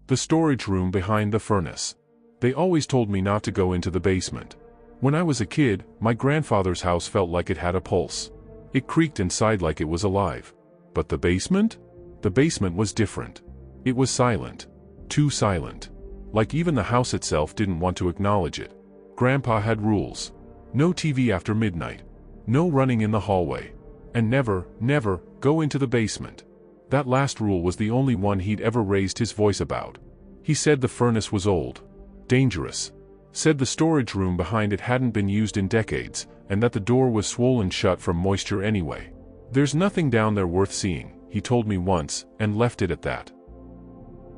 The storage room behind the furnace. They always told me not to go into the basement. When I was a kid, my grandfather's house felt like it had a pulse. It creaked inside like it was alive. But the basement? The basement was different. It was silent. Too silent. Like even the house itself didn't want to acknowledge it. Grandpa had rules. No TV after midnight. No running in the hallway. And never, never, go into the basement. That last rule was the only one he'd ever raised his voice about. He said the furnace was old. Dangerous. Said the storage room behind it hadn't been used in decades, and that the door was swollen shut from moisture anyway. There's nothing down there worth seeing, he told me once, and left it at that.